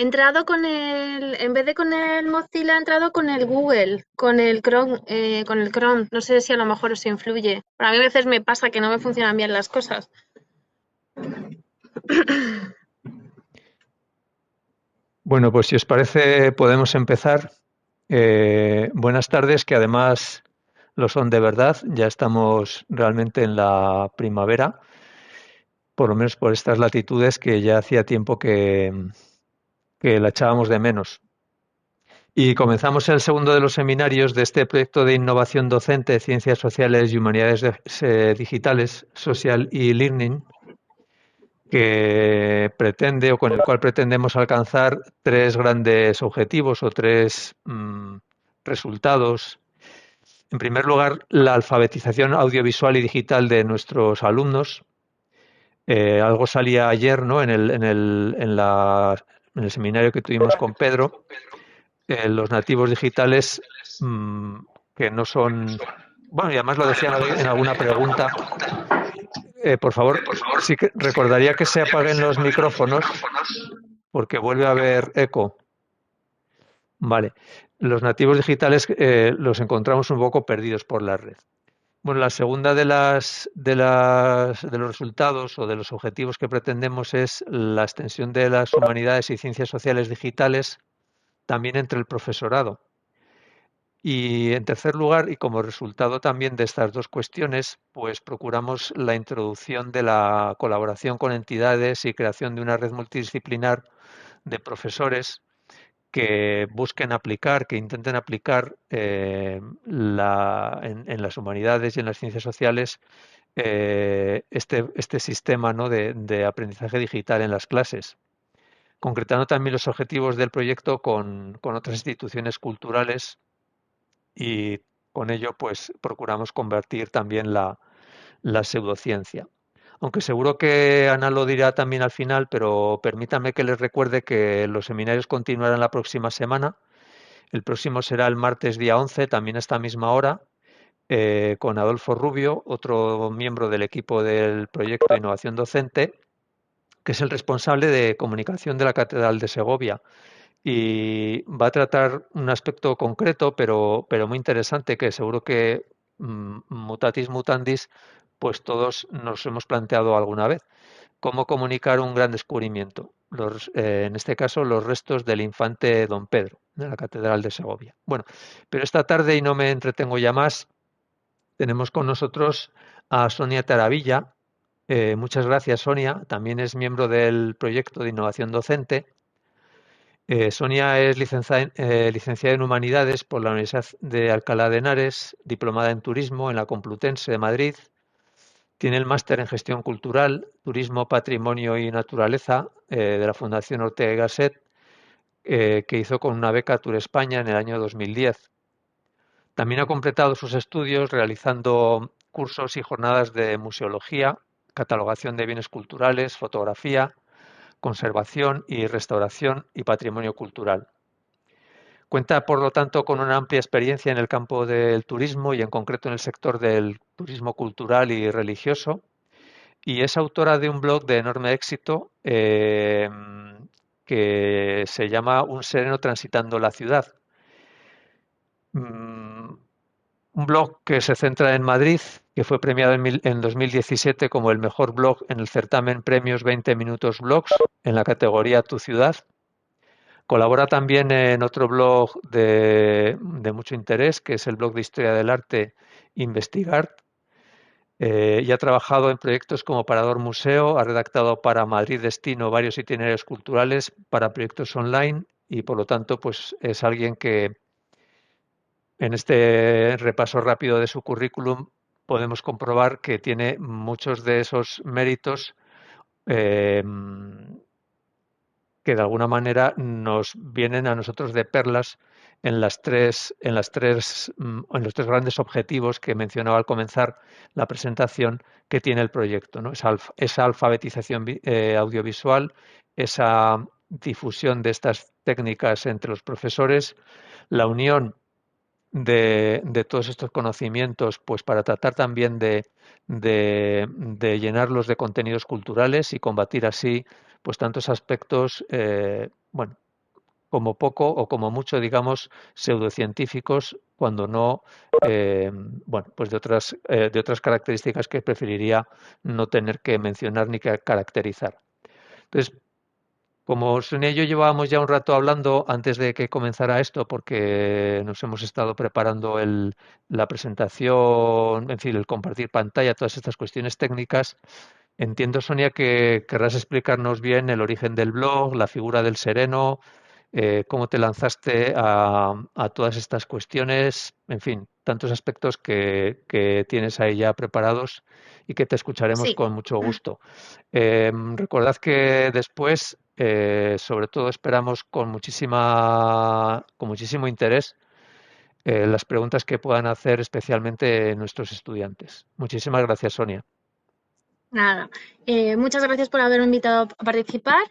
He entrado en vez de con el Mozilla, he entrado con el Google, con el Chrome. No sé si a lo mejor eso influye. Pero a mí a veces me pasa que no me funcionan bien las cosas. Bueno, pues si os parece, podemos empezar. Buenas tardes, que además lo son de verdad. Ya estamos realmente en la primavera, por lo menos por estas latitudes que ya hacía tiempo que la echábamos de menos. Y comenzamos el segundo de los seminarios de este proyecto de innovación docente, ciencias sociales y humanidades digitales, social y learning, que pretende o con el cual pretendemos alcanzar tres grandes objetivos o tres resultados. En primer lugar, la alfabetización audiovisual y digital de nuestros alumnos. Algo salía ayer, ¿no? En el seminario que tuvimos con Pedro. Los nativos digitales mmm, que no son. Bueno, y además lo decían en alguna pregunta. Por favor, sí que recordaría que se apaguen los micrófonos porque vuelve a haber eco. Vale. Los nativos digitales los encontramos un poco perdidos por la red. Bueno, la segunda de los resultados o de los objetivos que pretendemos es la extensión de las humanidades y ciencias sociales digitales también entre el profesorado. Y en tercer lugar, y como resultado también de estas dos cuestiones, pues procuramos la introducción de la colaboración con entidades y creación de una red multidisciplinar de profesores que busquen aplicar, que intenten aplicar en las humanidades y en las ciencias sociales este sistema, ¿no? de aprendizaje digital en las clases, concretando también los objetivos del proyecto con otras instituciones culturales y con ello pues procuramos convertir también la pseudociencia. Aunque seguro que Ana lo dirá también al final, pero permítame que les recuerde que los seminarios continuarán la próxima semana. El próximo será el martes día 11, también a esta misma hora, con Adolfo Rubio, otro miembro del equipo del proyecto de Innovación Docente, que es el responsable de comunicación de la Catedral de Segovia. Y va a tratar un aspecto concreto, pero muy interesante, que seguro que mutatis mutandis, pues todos nos hemos planteado alguna vez. Cómo comunicar un gran descubrimiento. En este caso, los restos del infante Don Pedro, de la Catedral de Segovia. Bueno, pero esta tarde, y no me entretengo ya más, tenemos con nosotros a Sonia Taravilla. Muchas gracias, Sonia. También es miembro del proyecto de innovación docente. Sonia es licenciada en Humanidades por la Universidad de Alcalá de Henares, diplomada en Turismo en la Complutense de Madrid. Tiene el máster en Gestión Cultural, Turismo, Patrimonio y Naturaleza de la Fundación Ortega y Gasset, que hizo con una beca Tour España en el año 2010. También ha completado sus estudios realizando cursos y jornadas de museología, catalogación de bienes culturales, fotografía, conservación y restauración y patrimonio cultural. Cuenta, por lo tanto, con una amplia experiencia en el campo del turismo y en concreto en el sector del turismo cultural y religioso, y es autora de un blog de enorme éxito que se llama Un sereno transitando la ciudad. Mm, un blog que se centra en Madrid, que fue premiado en 2017 como el mejor blog en el certamen Premios 20 Minutos Blogs en la categoría Tu Ciudad. Colabora también en otro blog de mucho interés, que es el blog de Historia del Arte Investigar, y ha trabajado en proyectos como Parador Museo, ha redactado para Madrid Destino varios itinerarios culturales para proyectos online y por lo tanto pues es alguien que en este repaso rápido de su currículum podemos comprobar que tiene muchos de esos méritos eh, que de alguna manera nos vienen a nosotros de perlas en los tres grandes objetivos que mencionaba al comenzar la presentación que tiene el proyecto, ¿no? Esa alfabetización audiovisual, esa difusión de estas técnicas entre los profesores, la unión de todos estos conocimientos, pues para tratar también de llenarlos de contenidos culturales y combatir así pues tantos aspectos bueno, como poco o como mucho, digamos, pseudocientíficos, cuando no, bueno, pues de otras características que preferiría no tener que mencionar ni que caracterizar. Entonces, como Sonia y yo llevábamos ya un rato hablando antes de que comenzara esto, porque nos hemos estado preparando la presentación, en fin, el compartir pantalla, todas estas cuestiones técnicas, entiendo, Sonia, que querrás explicarnos bien el origen del blog, la figura del sereno, cómo te lanzaste a todas estas cuestiones, en fin, tantos aspectos que tienes ahí ya preparados y que te escucharemos Sí. con mucho gusto. Recordad que después, sobre todo, esperamos con muchísimo interés las preguntas que puedan hacer especialmente nuestros estudiantes. Muchísimas gracias, Sonia. Nada, muchas gracias por haberme invitado a participar.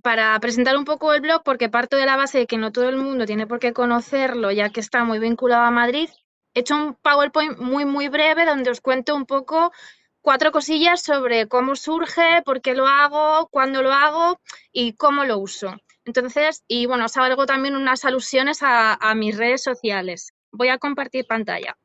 Para presentar un poco el blog, porque parto de la base de que no todo el mundo tiene por qué conocerlo, ya que está muy vinculado a Madrid, he hecho un PowerPoint muy breve donde os cuento un poco 4 cosillas sobre cómo surge, por qué lo hago, cuándo lo hago y cómo lo uso. Entonces, y bueno, os hago también unas alusiones a mis redes sociales. Voy a compartir pantalla.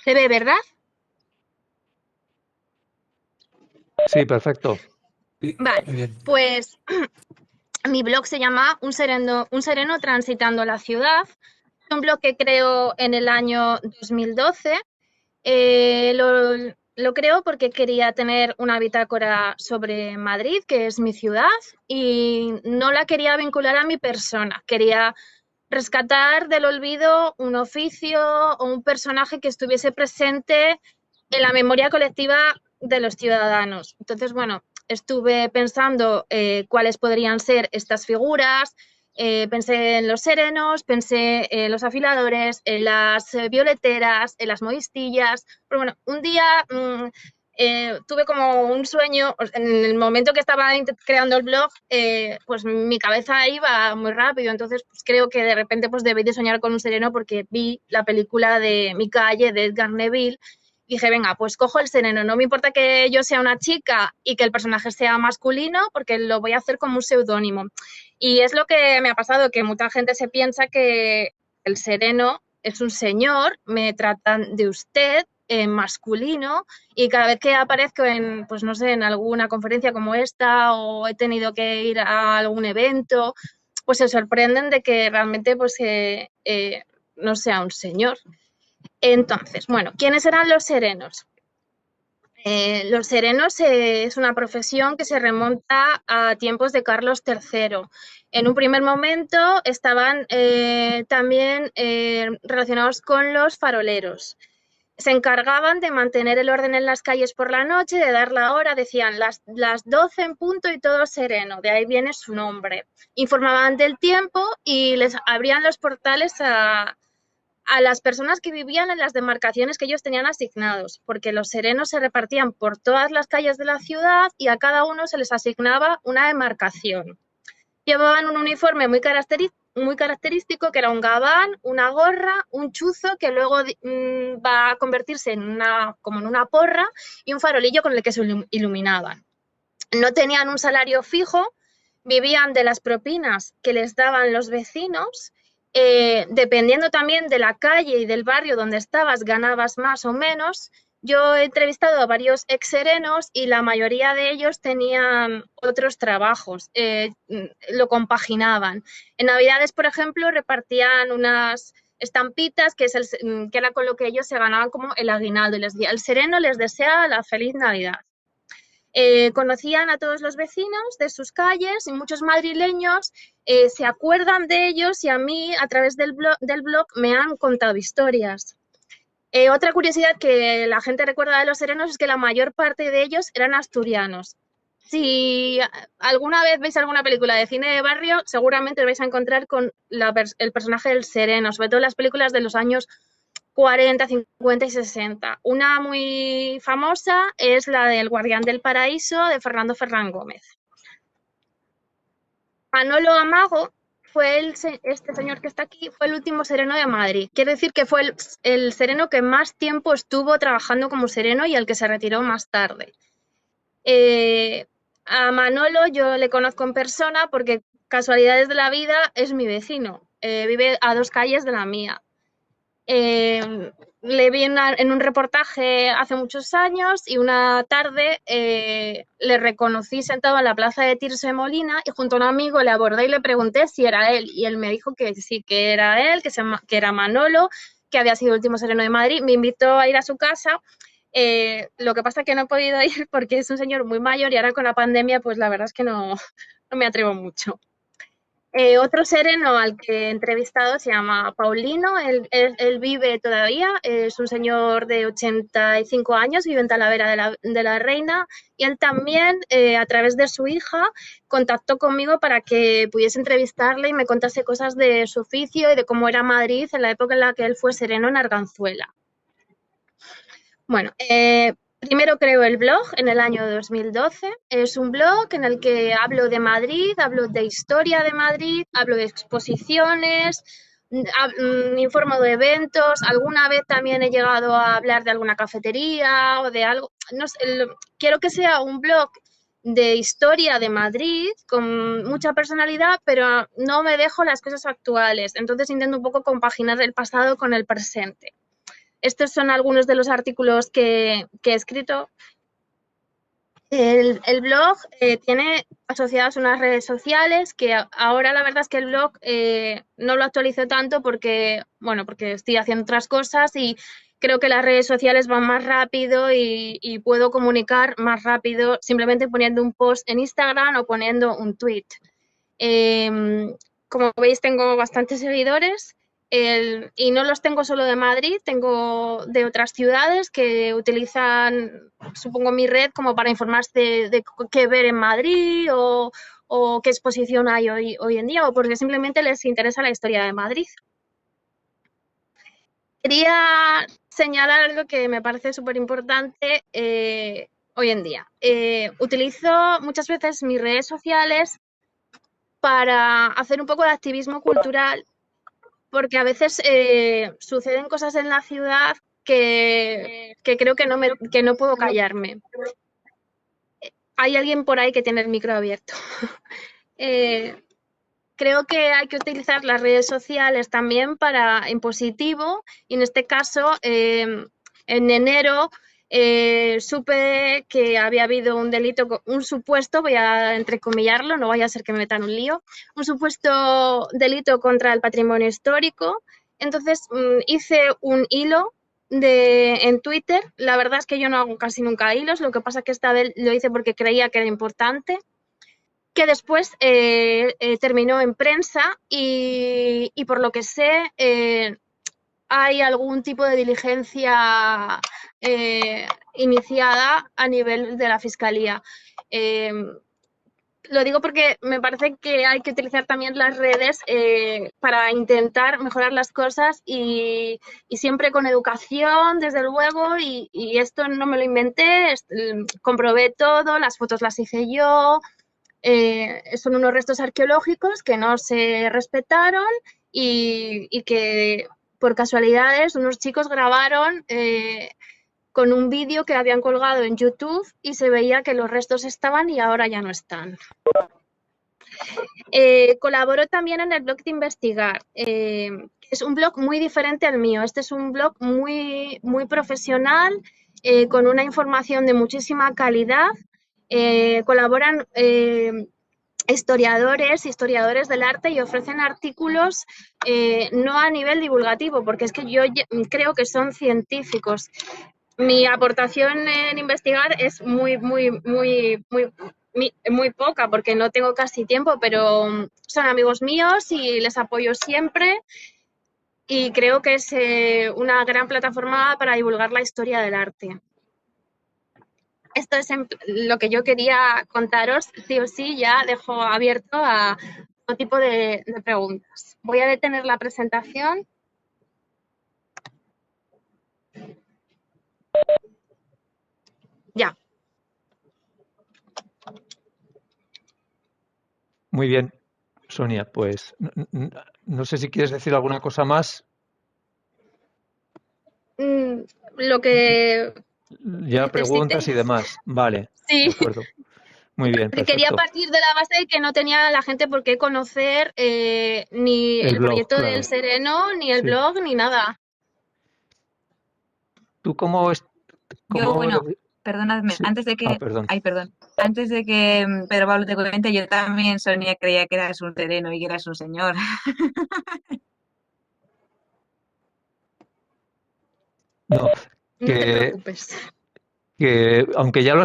¿Se ve, verdad? Sí, perfecto. Sí, Vale, muy bien. pues mi blog se llama Un sereno transitando la ciudad. Es un blog que creo en el año 2012. Lo creo porque quería tener una bitácora sobre Madrid, que es mi ciudad, y no la quería vincular a mi persona. Quería rescatar del olvido un oficio o un personaje que estuviese presente en la memoria colectiva de los ciudadanos. Entonces, bueno, estuve pensando cuáles podrían ser estas figuras, pensé en los serenos, pensé en los afiladores, en las violeteras, en las modistillas, pero bueno, un día tuve como un sueño, en el momento que estaba creando el blog, pues mi cabeza iba muy rápido, entonces pues creo que de repente pues debí de soñar con un sereno porque vi la película de Mi calle de Edgar Neville y dije, venga, pues cojo el sereno, no me importa que yo sea una chica y que el personaje sea masculino porque lo voy a hacer como un seudónimo. Y es lo que me ha pasado, que mucha gente se piensa que el sereno es un señor, me tratan de usted, masculino, y cada vez que aparezco en, pues no sé, en alguna conferencia como esta o he tenido que ir a algún evento, pues se sorprenden de que realmente pues no sea un señor. Entonces, bueno, ¿quiénes eran los serenos? Los serenos es una profesión que se remonta a tiempos de Carlos III. En un primer momento estaban también relacionados con los faroleros. Se encargaban de mantener el orden en las calles por la noche, de dar la hora, decían las 12 en punto y todo sereno, de ahí viene su nombre. Informaban del tiempo y les abrían los portales a las personas que vivían en las demarcaciones que ellos tenían asignados, porque los serenos se repartían por todas las calles de la ciudad y a cada uno se les asignaba una demarcación. Llevaban un uniforme muy característico, que era un gabán, una gorra, un chuzo que luego va a convertirse como en una porra y un farolillo con el que se iluminaban. No tenían un salario fijo, vivían de las propinas que les daban los vecinos. Dependiendo también de la calle y del barrio donde estabas, ganabas más o menos. Yo he entrevistado a varios ex-serenos y la mayoría de ellos tenían otros trabajos, lo compaginaban. En Navidades, por ejemplo, repartían unas estampitas que era con lo que ellos se ganaban como el aguinaldo. Y les decía, el sereno les desea la feliz Navidad. Conocían a todos los vecinos de sus calles y muchos madrileños se acuerdan de ellos y a mí a través del blog me han contado historias. Otra curiosidad que la gente recuerda de los serenos es que la mayor parte de ellos eran asturianos. Si alguna vez veis alguna película de cine de barrio, seguramente os vais a encontrar con el personaje del sereno, sobre todo en las películas de los años 40, 50 y 60. Una muy famosa es la del Guardián del Paraíso de Fernando Ferrán Gómez. Manolo Amago fue este señor que está aquí, fue el último sereno de Madrid. Quiere decir que fue el sereno que más tiempo estuvo trabajando como sereno y el que se retiró más tarde. A Manolo yo le conozco en persona porque casualidades de la vida es mi vecino. Vive a 2 calles de la mía. Le vi en un reportaje hace muchos años y una tarde le reconocí sentado en la plaza de Tirso de Molina y junto a un amigo le abordé y le pregunté si era él. Y él me dijo que sí, que era él, que era Manolo, que había sido el último sereno de Madrid. Me invitó a ir a su casa. Lo que pasa es que no he podido ir porque es un señor muy mayor y ahora con la pandemia pues la verdad es que no me atrevo mucho. Otro sereno al que he entrevistado se llama Paulino, él vive todavía, es un señor de 85 años, vive en Talavera de la Reina y él también, a través de su hija, contactó conmigo para que pudiese entrevistarle y me contase cosas de su oficio y de cómo era Madrid en la época en la que él fue sereno en Arganzuela. Bueno, primero creo el blog en el año 2012. Es un blog en el que hablo de Madrid, hablo de historia de Madrid, hablo de exposiciones, informo de eventos. Alguna vez también he llegado a hablar de alguna cafetería o de algo. No sé, quiero que sea un blog de historia de Madrid con mucha personalidad, pero no me dejo las cosas actuales. Entonces intento un poco compaginar el pasado con el presente. Estos son algunos de los artículos que he escrito. El blog tiene asociadas unas redes sociales que ahora la verdad es que el blog no lo actualizo tanto porque estoy haciendo otras cosas y creo que las redes sociales van más rápido y puedo comunicar más rápido simplemente poniendo un post en Instagram o poniendo un tweet. Como veis tengo bastantes seguidores. Y no los tengo solo de Madrid, tengo de otras ciudades que utilizan, supongo, mi red como para informarse de qué ver en Madrid o qué exposición hay hoy en día o porque simplemente les interesa la historia de Madrid. Quería señalar algo que me parece súper importante hoy en día. Utilizo muchas veces mis redes sociales para hacer un poco de activismo cultural porque a veces suceden cosas en la ciudad que creo que no puedo callarme. Hay alguien por ahí que tiene el micro abierto. Creo que hay que utilizar las redes sociales también en positivo y en este caso en enero supe que había habido un delito, un supuesto, voy a entrecomillarlo, no vaya a ser que me metan un lío, un supuesto delito contra el patrimonio histórico. Entonces hice un hilo en Twitter. La verdad es que yo no hago casi nunca hilos, lo que pasa es que esta vez lo hice porque creía que era importante, que después terminó en prensa y por lo que sé hay algún tipo de diligencia iniciada a nivel de la Fiscalía. Lo digo porque me parece que hay que utilizar también las redes para intentar mejorar las cosas y siempre con educación, desde luego, y esto no me lo inventé, comprobé todo, las fotos las hice yo. Son unos restos arqueológicos que no se respetaron y que por casualidades unos chicos grabaron con un vídeo que habían colgado en YouTube y se veía que los restos estaban y ahora ya no están. Colaboro también en el blog de Investigar. Es un blog muy diferente al mío. Este es un blog muy, muy profesional, con una información de muchísima calidad. Colaboran historiadores del arte y ofrecen artículos no a nivel divulgativo, porque es que yo creo que son científicos. Mi aportación en Investigar es muy poca porque no tengo casi tiempo, pero son amigos míos y les apoyo siempre y creo que es una gran plataforma para divulgar la historia del arte. Esto es lo que yo quería contaros. Sí o sí, ya dejo abierto a todo tipo de preguntas. Voy a detener la presentación. Muy bien, Sonia, pues no sé si quieres decir alguna cosa más. Mm, lo que Ya preguntas y necesitéis. demás. Vale, de Sí, acuerdo. Muy bien, porque quería perfecto. partir de la base de que no tenía la gente por qué conocer ni El el blog, proyecto del claro. Sereno, ni el Sí. blog, ni nada. ¿Tú cómo es, Yo, cómo bueno, perdonadme, sí. antes de Ah, que, perdón. ay, perdón, antes de que Pedro Pablo te comente, yo también, Sonia, creía que eras un sereno y que eras un señor. No, No te que, preocupes. que aunque ya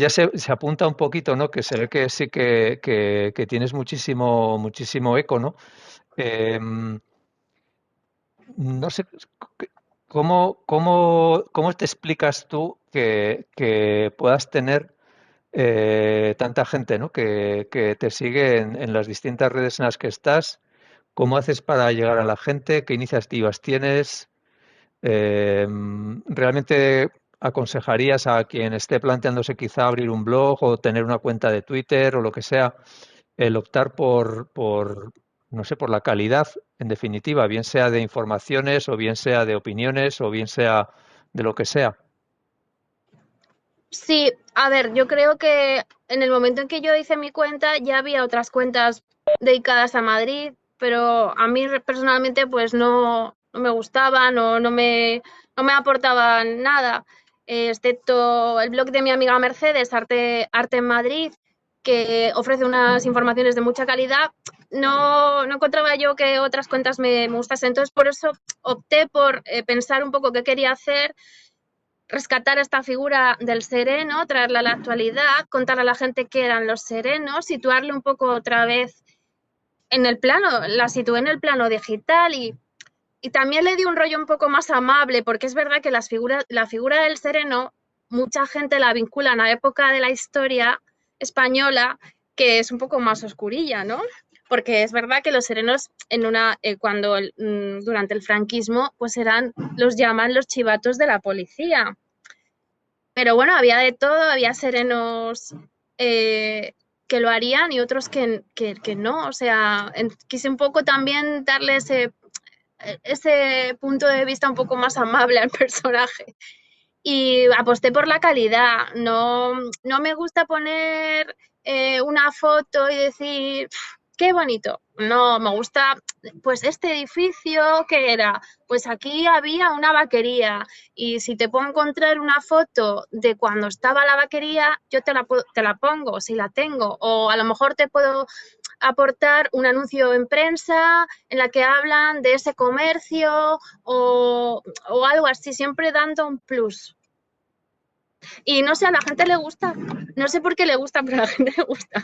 se apunta un poquito, ¿no? Que se ve que sí que tienes muchísimo eco, ¿no? Em, no sé cómo te explicas tú que puedas tener tanta gente, ¿no? Que te sigue en las distintas redes en las que estás. ¿Cómo haces para llegar a la gente? ¿Qué iniciativas tienes? ¿Realmente aconsejarías a quien esté planteándose quizá abrir un blog o tener una cuenta de Twitter o lo que sea, el optar no sé, por la calidad, en definitiva, bien sea de informaciones o bien sea de opiniones o bien sea de lo que sea? Sí, a ver, yo creo que en el momento en que yo hice mi cuenta ya había otras cuentas dedicadas a Madrid, pero a mí personalmente pues no me gustaban o no me aportaban nada, excepto el blog de mi amiga Mercedes, Arte en Madrid, que ofrece unas informaciones de mucha calidad. No encontraba yo que otras cuentas me gustasen, entonces por eso opté por pensar un poco qué quería hacer, rescatar esta figura del sereno, traerla a la actualidad, contar a la gente qué eran los serenos, situarle un poco otra vez en el plano, la situé en el plano digital y también le di un rollo un poco más amable, porque es verdad que la figura del sereno, mucha gente la vincula a la época de la historia española, que es un poco más oscurilla, ¿no? Porque es verdad que los serenos durante el franquismo, pues los llaman los chivatos de la policía. Pero bueno, había de todo, había serenos que lo harían y otros que no. O sea, quise un poco también darle ese punto de vista un poco más amable al personaje. Y aposté por la calidad. No me gusta poner una foto y decir, qué bonito. No, me gusta, pues este edificio, ¿qué era? Pues aquí había una vaquería y si te puedo encontrar una foto de cuando estaba la vaquería, yo te la pongo, si la tengo. O a lo mejor te puedo aportar un anuncio en prensa en la que hablan de ese comercio o algo así, siempre dando un plus. Y no sé, a la gente le gusta. No sé por qué le gusta, pero a la gente le gusta.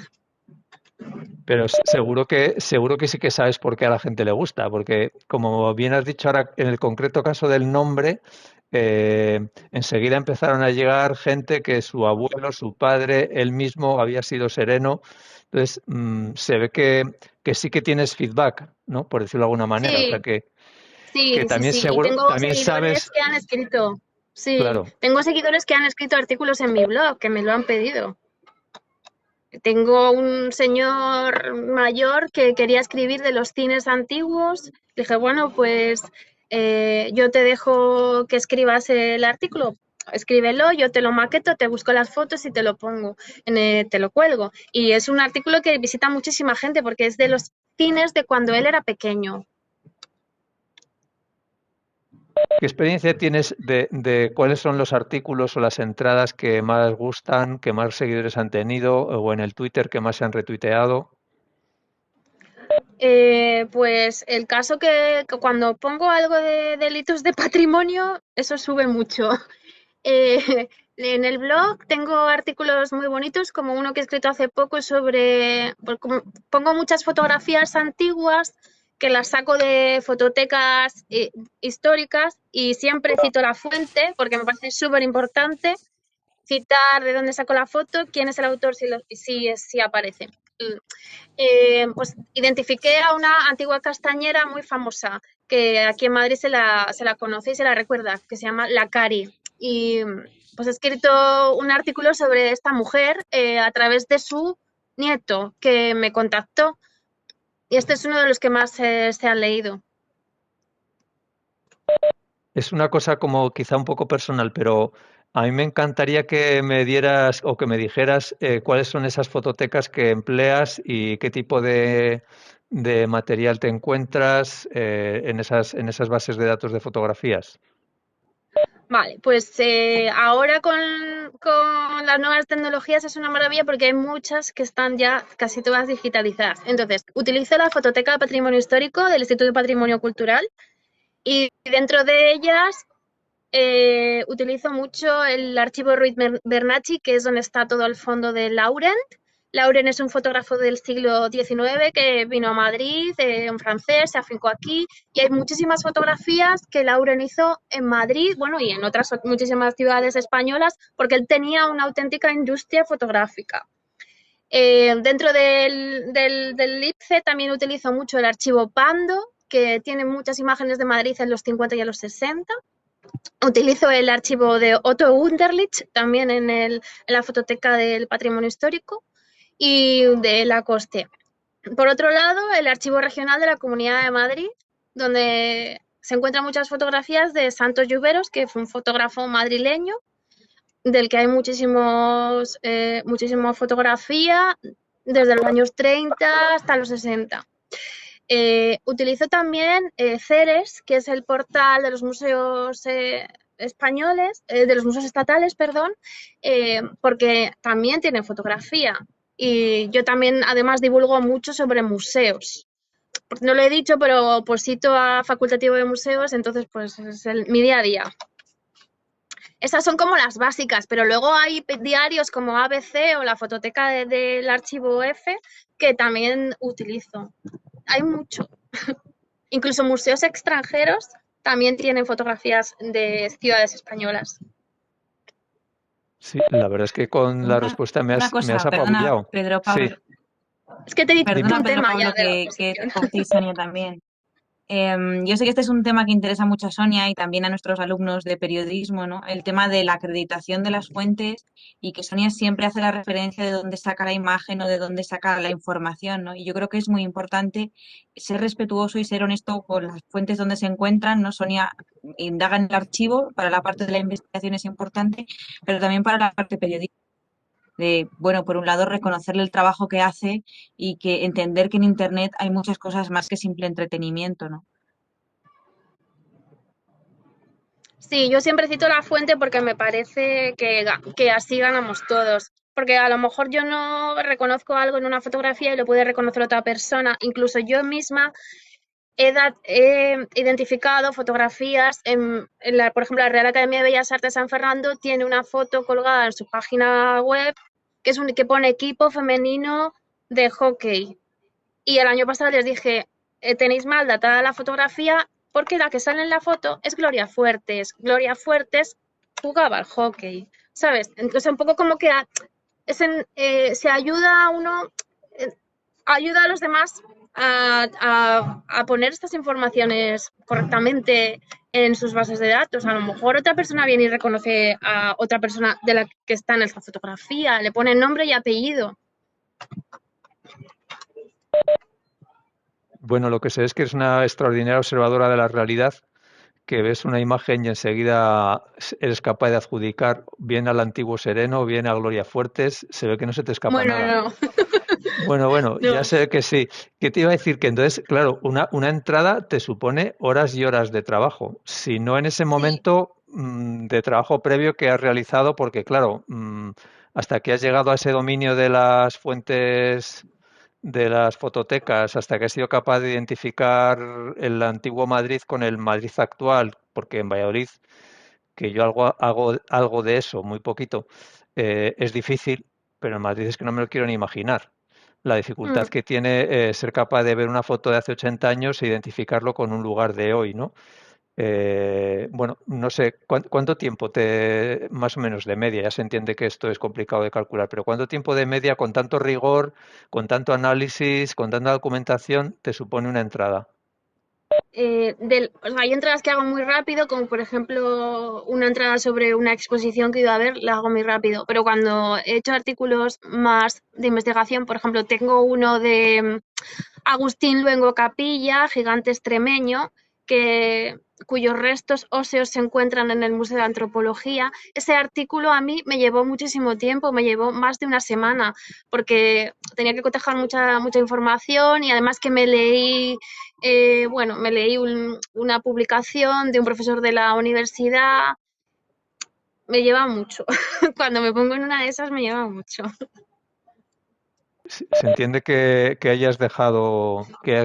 Pero seguro que sí que sabes por qué a la gente le gusta, porque como bien has dicho ahora, en el concreto caso del nombre, enseguida empezaron a llegar gente que su abuelo, su padre, él mismo había sido sereno. Entonces, se ve que sí que tienes feedback, ¿no? Por decirlo de alguna manera. O sea Sí, que sí, sí, también sí. Y seguro, tengo también seguidores sabes, que han escrito. Sí, claro, tengo seguidores que han escrito artículos en mi blog, que me lo han pedido. Tengo un señor mayor que quería escribir de los cines antiguos. Dije, bueno, pues yo te dejo que escribas el artículo. Escríbelo, yo te lo maqueto, te busco las fotos y te lo pongo, te lo cuelgo. Y es un artículo que visita muchísima gente porque es de los cines de cuando él era pequeño. ¿qué experiencia tienes de cuáles son los artículos o las entradas que más gustan, que más seguidores han tenido, o en el Twitter que más se han retuiteado? Pues el caso que cuando pongo algo de delitos de patrimonio, eso sube mucho. En el blog tengo artículos muy bonitos, como uno que he escrito hace poco sobre, pues pongo muchas fotografías antiguas que las saco de fototecas históricas y siempre cito la fuente porque me parece súper importante citar de dónde saco la foto, quién es el autor, si aparece. Pues identifiqué a una antigua castañera muy famosa que aquí en Madrid se la conoce y se la recuerda, que se llama La Cari. Y pues he escrito un artículo sobre esta mujer a través de su nieto que me contactó. Y este es uno de los que más se han leído. Es una cosa como quizá un poco personal, pero a mí me encantaría que me dieras o que me dijeras cuáles son esas fototecas que empleas y qué tipo de material te encuentras en esas bases de datos de fotografías. Vale, pues ahora con las nuevas tecnologías es una maravilla porque hay muchas que están ya casi todas digitalizadas. Entonces, utilizo la Fototeca de Patrimonio Histórico del Instituto de Patrimonio Cultural y dentro de ellas utilizo mucho el archivo Ruiz Bernacchi, que es donde está todo el fondo de Laurent. Laurent es un fotógrafo del siglo XIX que vino a Madrid, un francés, se afincó aquí y hay muchísimas fotografías que Laurent hizo en Madrid, bueno, y en otras muchísimas ciudades españolas, porque él tenía una auténtica industria fotográfica. Dentro del IPCE también utilizo mucho el archivo Pando, que tiene muchas imágenes de Madrid en los 50 y en los 60. Utilizo el archivo de Otto Wunderlich, también en la fototeca del patrimonio histórico, y de Lacoste. Por otro lado, el archivo regional de la Comunidad de Madrid, donde se encuentran muchas fotografías de Santos Lluveros, que fue un fotógrafo madrileño, del que hay muchísima fotografía, desde los años 30 hasta los 60. Utilizo también Ceres, que es el portal de los museos españoles, de los museos estatales, perdón, porque también tienen fotografía. Y yo también, además, divulgo mucho sobre museos. No lo he dicho, pero oposito a facultativo de museos, entonces pues es mi día a día. Esas son como las básicas, pero luego hay diarios como ABC o la fototeca del archivo F que también utilizo. Hay mucho. Incluso museos extranjeros también tienen fotografías de ciudades españolas. Sí, la verdad es que con la respuesta Una me has cosa, perdona, apabullado. Pedro Sí, Pablo, Es que te he dicho dime. perdona, un Pedro tema ya Pablo, de la que oposición. te corte y Sonia también. Yo sé que este es un tema que interesa mucho a Sonia y también a nuestros alumnos de periodismo, ¿no? El tema de la acreditación de las fuentes y que Sonia siempre hace la referencia de dónde saca la imagen o de dónde saca la información, ¿no? Y yo creo que es muy importante ser respetuoso y ser honesto con las fuentes donde se encuentran, ¿no? Sonia indaga en el archivo, para la parte de la investigación es importante, pero también para la parte periodística de, bueno, por un lado, reconocerle el trabajo que hace y que entender que en Internet hay muchas cosas más que simple entretenimiento, ¿no? Sí, yo siempre cito la fuente porque me parece que así ganamos todos. Porque a lo mejor yo no reconozco algo en una fotografía y lo puede reconocer otra persona. Incluso yo misma he identificado fotografías por ejemplo, la Real Academia de Bellas Artes de San Fernando tiene una foto colgada en su página web que pone equipo femenino de hockey. Y el año pasado les dije, tenéis mal datada la fotografía porque la que sale en la foto es Gloria Fuertes. Gloria Fuertes jugaba al hockey, ¿sabes? Entonces un poco como que se ayuda a uno, eh, ayuda a los demás a poner estas informaciones correctamente en sus bases de datos. A lo mejor otra persona viene y reconoce a otra persona de la que está en esa fotografía, le pone nombre y apellido. Bueno, lo que sé es que es una extraordinaria observadora de la realidad, que ves una imagen y enseguida eres capaz de adjudicar bien al antiguo Sereno, bien a Gloria Fuertes, se ve que no se te escapa Bueno, nada. no, Bueno, ya no. sé que sí. ¿Qué te iba a decir? Que entonces, claro, una entrada te supone horas y horas de trabajo. Si no en ese Sí, momento de trabajo previo que has realizado, porque claro, hasta que has llegado a ese dominio de las fuentes de las fototecas, hasta que has sido capaz de identificar el antiguo Madrid con el Madrid actual, porque en Valladolid, que yo hago algo de eso, muy poquito, es difícil, pero en Madrid es que no me lo quiero ni imaginar. La dificultad mm, que tiene ser capaz de ver una foto de hace 80 años e identificarlo con un lugar de hoy, ¿no? Bueno, no sé, ¿cuánto tiempo más o menos de media? Ya se entiende que esto es complicado de calcular, pero ¿cuánto tiempo de media con tanto rigor, con tanto análisis, con tanta documentación te supone una entrada? Hay entradas que hago muy rápido, como por ejemplo una entrada sobre una exposición que he ido a ver, la hago muy rápido. Pero cuando he hecho artículos más de investigación, por ejemplo, tengo uno de Agustín Luengo Capilla, gigante extremeño, cuyos restos óseos se encuentran en el Museo de Antropología. Ese artículo a mí me llevó muchísimo tiempo, me llevó más de una semana, porque tenía que cotejar mucha información y además que me leí, una publicación de un profesor de la universidad. Me lleva mucho. Cuando me pongo en una de esas me lleva mucho. Se entiende que has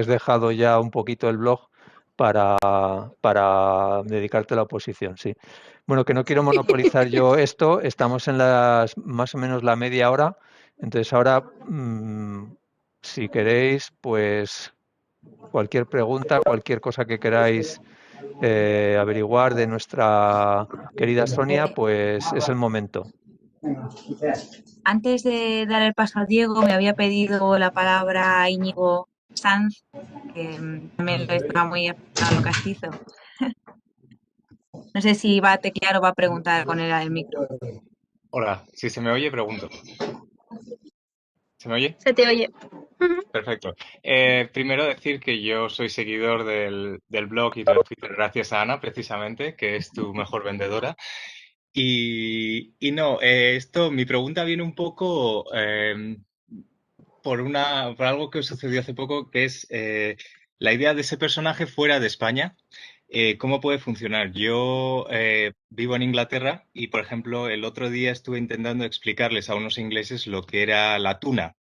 dejado ya un poquito el blog para dedicarte a la oposición, sí. Bueno, que no quiero monopolizar yo esto, estamos en más o menos la media hora, entonces ahora, si queréis, pues cualquier pregunta, cualquier cosa que queráis averiguar de nuestra querida Sonia, pues es el momento. Antes de dar el paso a Diego, me había pedido la palabra Íñigo Sanz, que también estaba muy afectado a lo castizo. No sé si va a teclear o va a preguntar con el micro. Hola, si se me oye, pregunto. ¿Se me oye? Se te oye. Perfecto. Primero decir que yo soy seguidor del blog y de Twitter gracias a Ana, precisamente, que es tu mejor vendedora. Y no, mi pregunta viene un poco por algo que sucedió hace poco, que es la idea de ese personaje fuera de España. ¿Cómo puede funcionar? Yo vivo en Inglaterra y, por ejemplo, el otro día estuve intentando explicarles a unos ingleses lo que era la tuna.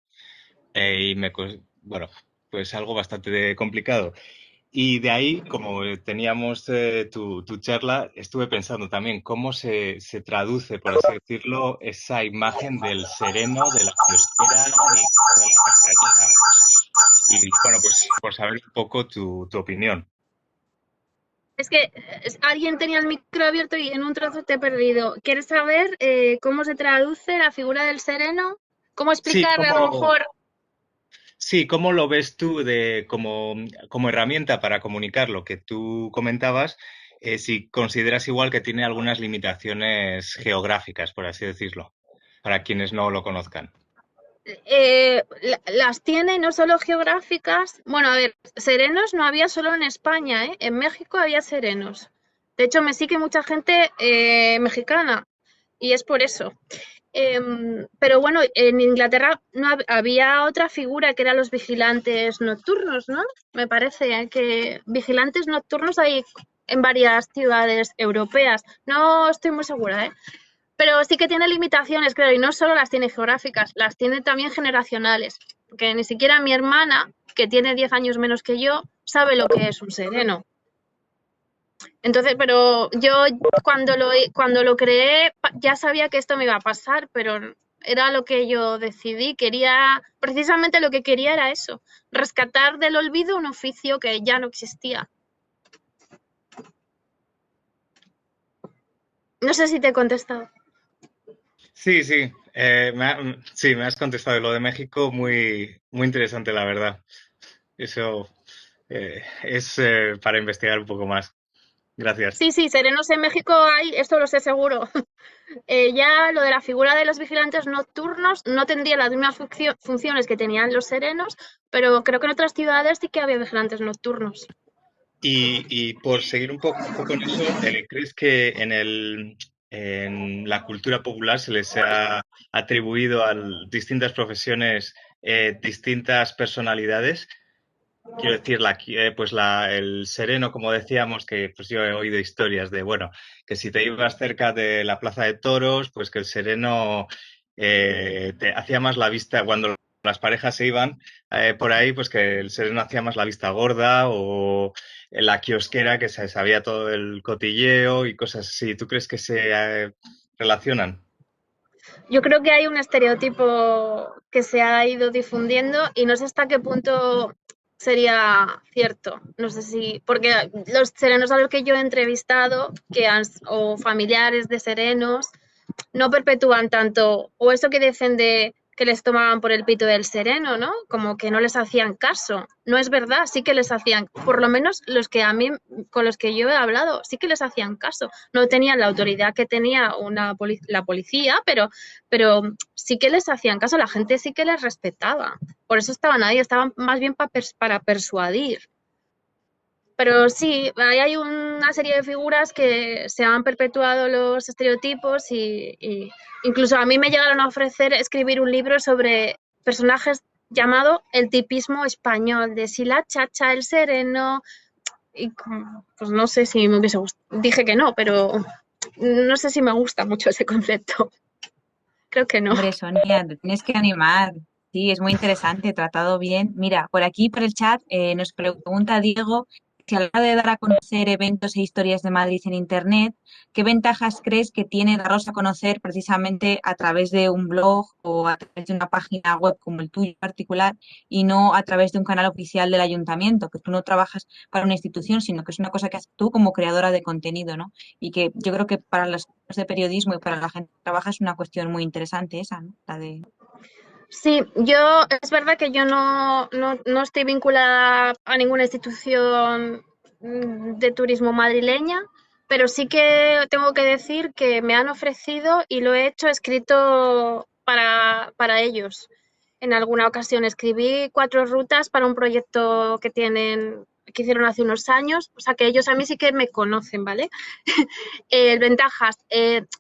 Bueno, pues algo bastante complicado. Y de ahí, como teníamos tu charla, estuve pensando también cómo se traduce, por así decirlo, esa imagen del sereno, de la kiosquera y de la mascarilla. Y bueno, pues por saber un poco tu opinión. Es que alguien tenía el micro abierto y en un trozo te he perdido. ¿Quieres saber cómo se traduce la figura del sereno? ¿Cómo Sí, explicar a lo mejor? sí, ¿cómo lo ves tú como herramienta para comunicar lo que tú comentabas? Si consideras igual que tiene algunas limitaciones geográficas, por así decirlo, para quienes no lo conozcan. Las tiene no solo geográficas. Bueno, a ver, serenos no había solo en España, ¿eh? En México había serenos. De hecho, me sigue mucha gente mexicana y es por eso. Pero bueno, en Inglaterra no había otra figura que eran los vigilantes nocturnos, ¿no? Me parece que vigilantes nocturnos hay en varias ciudades europeas. No estoy muy segura, ¿eh? Pero sí que tiene limitaciones, claro, y no solo las tiene geográficas, las tiene también generacionales. Porque ni siquiera mi hermana, que tiene 10 años menos que yo, sabe lo que es un sereno. Entonces, pero yo cuando lo creé ya sabía que esto me iba a pasar, pero era lo que yo decidí. Precisamente lo que quería era eso, rescatar del olvido un oficio que ya no existía. No sé si te he contestado. Sí, sí, sí, me has contestado. Lo de México, muy, muy interesante, la verdad. Eso es para investigar un poco más. Gracias. Sí, serenos en México hay, esto lo sé seguro. Ya lo de la figura de los vigilantes nocturnos no tendría las mismas funciones que tenían los serenos, pero creo que en otras ciudades sí que había vigilantes nocturnos. Y por seguir un poco con eso, ¿crees que en la cultura popular se les ha atribuido a distintas profesiones distintas personalidades? Quiero decir, el sereno, como decíamos, que pues yo he oído historias de, bueno, que si te ibas cerca de la plaza de toros, pues que el sereno te hacía más la vista cuando las parejas se iban por ahí, pues que el sereno hacía más la vista gorda, o la kiosquera que se sabía todo el cotilleo y cosas así. ¿Tú crees que se relacionan? Yo creo que hay un estereotipo que se ha ido difundiendo y no sé hasta qué punto sería cierto. No sé si, porque los serenos a los que yo he entrevistado, o familiares de serenos, no perpetúan tanto, o eso que dicen de que les tomaban por el pito del sereno, ¿no? Como que no les hacían caso. No es verdad, sí que les hacían, por lo menos los que a mí, con los que yo he hablado, sí que les hacían caso. No tenían la autoridad que tenía la policía, pero sí que les hacían caso, la gente sí que les respetaba. Por eso estaban ahí, estaban más bien para persuadir. Pero sí, ahí hay una serie de figuras que se han perpetuado los estereotipos y incluso a mí me llegaron a ofrecer escribir un libro sobre personajes llamado el tipismo español, de si la chacha, el sereno, y pues no sé si me hubiese gustado. Dije que no, pero no sé si me gusta mucho ese concepto. Creo que no. Hombre, Sonia, te tienes que animar. Sí, es muy interesante, tratado bien. Mira, por aquí, por el chat, nos pregunta Diego si a la hora de dar a conocer eventos e historias de Madrid en Internet, ¿qué ventajas crees que tiene darlos a conocer precisamente a través de un blog o a través de una página web como el tuyo en particular y no a través de un canal oficial del ayuntamiento? Que tú no trabajas para una institución, sino que es una cosa que haces tú como creadora de contenido, ¿no? Y que yo creo que para los de periodismo y para la gente que trabaja es una cuestión muy interesante esa, ¿no? La de... Sí, es verdad que yo no estoy vinculada a ninguna institución de turismo madrileña, pero sí que tengo que decir que me han ofrecido y lo he hecho escrito para ellos. En alguna ocasión escribí 4 rutas para un proyecto que hicieron hace unos años, o sea que ellos a mí sí que me conocen, ¿vale? Ventajas.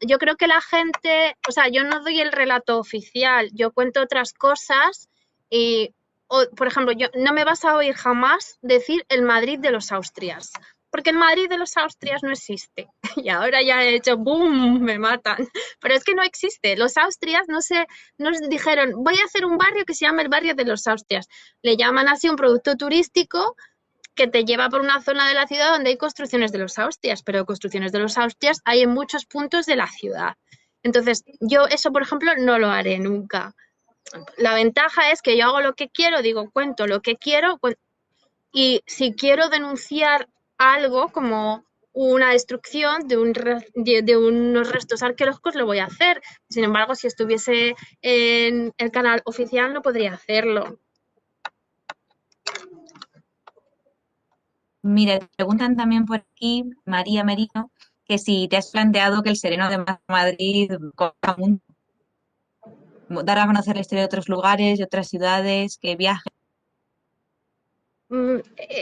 Yo creo que la gente, o sea, yo no doy el relato oficial, yo cuento otras cosas y, por ejemplo, yo no me vas a oír jamás decir el Madrid de los Austrias, porque el Madrid de los Austrias no existe. Y ahora ya he hecho ¡boom! Me matan. Pero es que no existe. Los Austrias nos dijeron, voy a hacer un barrio que se llama el barrio de los Austrias. Le llaman así un producto turístico que te lleva por una zona de la ciudad donde hay construcciones de los Austrias, pero construcciones de los Austrias hay en muchos puntos de la ciudad. Entonces, yo eso, por ejemplo, no lo haré nunca. La ventaja es que yo hago lo que quiero, digo, cuento lo que quiero, y si quiero denunciar algo como una destrucción de unos restos arqueológicos, lo voy a hacer. Sin embargo, si estuviese en el canal oficial, no podría hacerlo. Mira, te preguntan también por aquí, María Merino, que si te has planteado que el Sereno de Madrid conozca mundo, dar a conocer la historia de otros lugares, de otras ciudades, que viajes.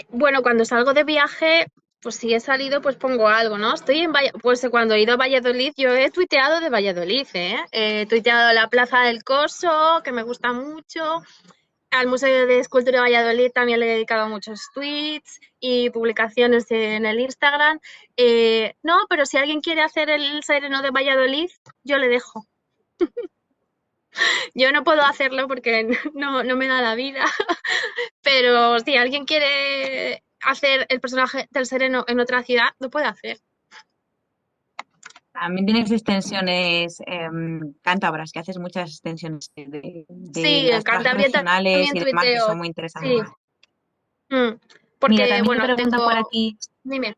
Bueno, cuando salgo de viaje, pues si he salido, pues pongo algo, ¿no? Pues cuando he ido a Valladolid, yo he tuiteado de Valladolid, ¿eh? He tuiteado la Plaza del Coso, que me gusta mucho. Al Museo de Escultura de Valladolid también le he dedicado muchos tweets y publicaciones en el Instagram. No, pero si alguien quiere hacer el Sereno de Valladolid, yo le dejo. Yo no puedo hacerlo porque no me da la vida, pero si alguien quiere hacer el personaje del Sereno en otra ciudad, lo puede hacer. También tienes extensiones cántabras, que haces muchas extensiones de Sí, las trajes regionales y demás, que son muy interesantes. Sí. Porque, mira, también bueno, te pregunta por aquí... Dime.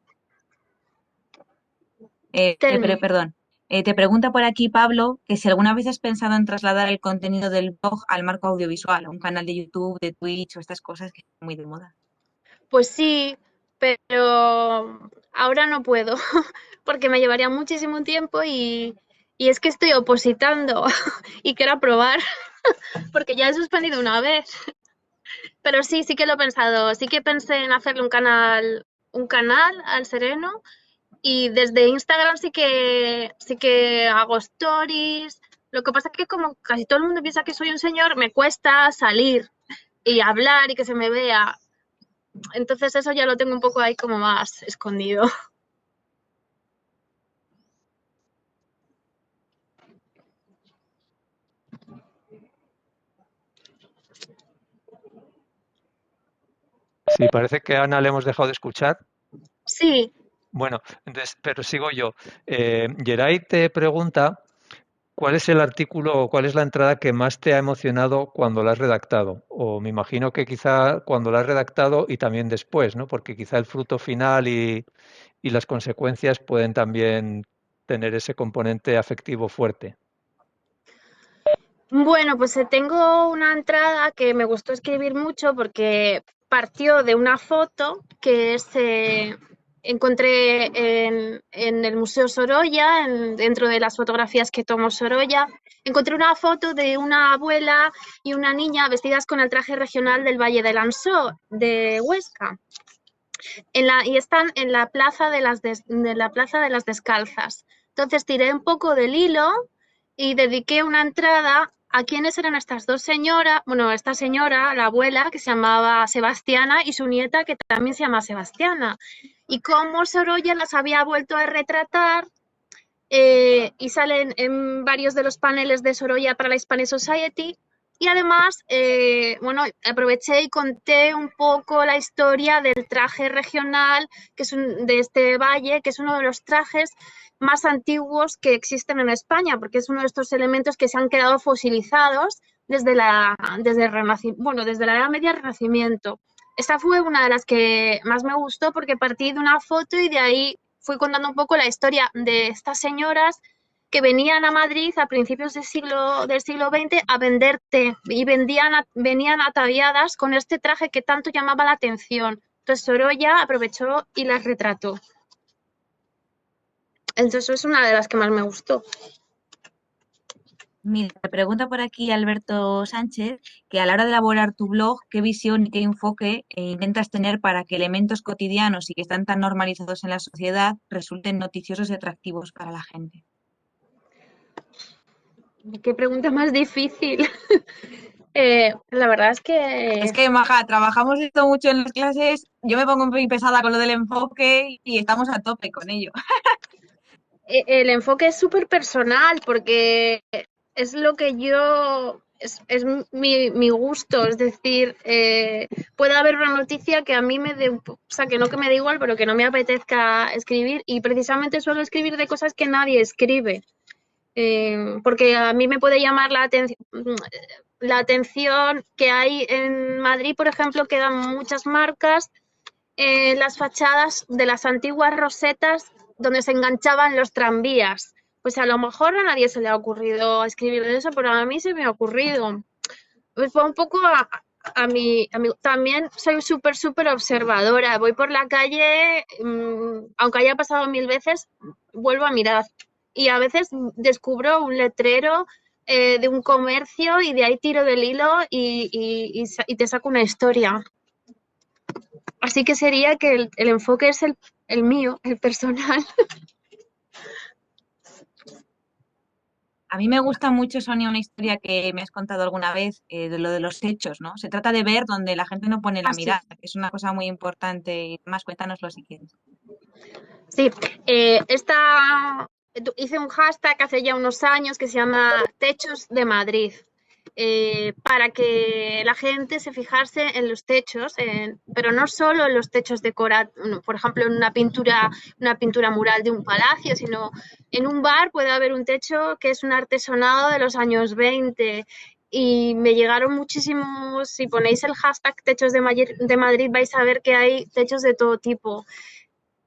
Perdón. Te pregunta por aquí, Pablo, que si alguna vez has pensado en trasladar el contenido del blog al marco audiovisual, a un canal de YouTube, de Twitch o estas cosas que están muy de moda. Pues sí, pero ahora no puedo, porque me llevaría muchísimo tiempo y es que estoy opositando y quiero aprobar, porque ya he suspendido una vez. Pero sí que lo he pensado, sí que pensé en hacerle un canal al Sereno. Y desde Instagram sí que hago stories. Lo que pasa es que como casi todo el mundo piensa que soy un señor, me cuesta salir y hablar y que se me vea. Entonces eso ya lo tengo un poco ahí como más escondido. Sí, parece que a Ana le hemos dejado de escuchar. Sí. Bueno, entonces, pero sigo yo. Geray te pregunta cuál es el artículo o cuál es la entrada que más te ha emocionado cuando la has redactado. O me imagino que quizá cuando la has redactado y también después, ¿no? Porque quizá el fruto final y las consecuencias pueden también tener ese componente afectivo fuerte. Bueno, pues tengo una entrada que me gustó escribir mucho porque partió de una foto que encontré en el Museo Sorolla, dentro de las fotografías que tomó Sorolla. Encontré una foto de una abuela y una niña vestidas con el traje regional del Valle del Ansó, de Huesca. Y están en la Plaza de la Plaza de las Descalzas. Entonces tiré un poco del hilo y dediqué una entrada a quiénes eran estas dos señoras, bueno, esta señora, la abuela, que se llamaba Sebastiana, y su nieta, que también se llama Sebastiana, y cómo Sorolla las había vuelto a retratar, y salen en varios de los paneles de Sorolla para la Hispanic Society. Y además, bueno, aproveché y conté un poco la historia del traje regional de este valle, que es uno de los trajes más antiguos que existen en España, porque es uno de estos elementos que se han quedado fosilizados desde la Edad Media al Renacimiento. Esta fue una de las que más me gustó porque partí de una foto y de ahí fui contando un poco la historia de estas señoras que venían a Madrid a principios del siglo XX a vender té y venían ataviadas con este traje que tanto llamaba la atención. Entonces Sorolla aprovechó y las retrató. Entonces es una de las que más me gustó. Mira, te pregunta por aquí Alberto Sánchez que a la hora de elaborar tu blog, ¿qué visión y qué enfoque intentas tener para que elementos cotidianos y que están tan normalizados en la sociedad resulten noticiosos y atractivos para la gente? Qué pregunta más difícil. La verdad es que... Es que, Maja, trabajamos esto mucho en las clases, yo me pongo muy pesada con lo del enfoque y estamos a tope con ello. El enfoque es súper personal porque es lo que es mi gusto, es decir, puede haber una noticia que a mí que no que me da igual, pero que no me apetezca escribir, y precisamente suelo escribir de cosas que nadie escribe, porque a mí me puede llamar la atención que hay en Madrid, por ejemplo, quedan muchas marcas en las fachadas de las antiguas rosetas donde se enganchaban los tranvías. Pues a lo mejor a nadie se le ha ocurrido escribir de eso, pero a mí se me ha ocurrido. Pues fue un poco a mí. También soy súper observadora. Voy por la calle, aunque haya pasado 1000 veces, vuelvo a mirar. Y a veces descubro un letrero de un comercio y de ahí tiro del hilo y te saco una historia. Así que sería que el enfoque es el mío, el personal. A mí me gusta mucho, Sonia, una historia que me has contado alguna vez, de lo de los hechos, ¿no? Se trata de ver donde la gente no pone la mirada, que es una cosa muy importante. Y además, cuéntanoslo si quieres. Sí, hice un hashtag hace ya unos años que se llama Techos de Madrid, para que la gente se fijase en los techos, pero no solo en los techos decorados, por ejemplo, en una pintura mural de un palacio, sino en un bar puede haber un techo que es un artesonado de los años 20. Y me llegaron muchísimos. Si ponéis el hashtag Techos de Madrid vais a ver que hay techos de todo tipo.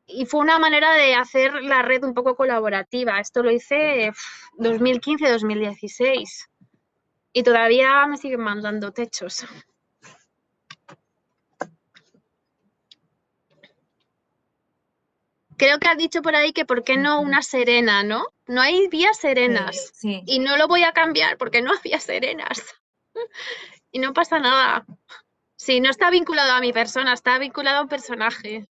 Y fue una manera de hacer la red un poco colaborativa. Esto lo hice 2015-2016. Y todavía me siguen mandando techos. Creo que has dicho por ahí que por qué no una serena, ¿no? No hay vías serenas. Sí. Y no lo voy a cambiar porque no había serenas. Y no pasa nada. Sí, no está vinculado a mi persona, está vinculado a un personaje.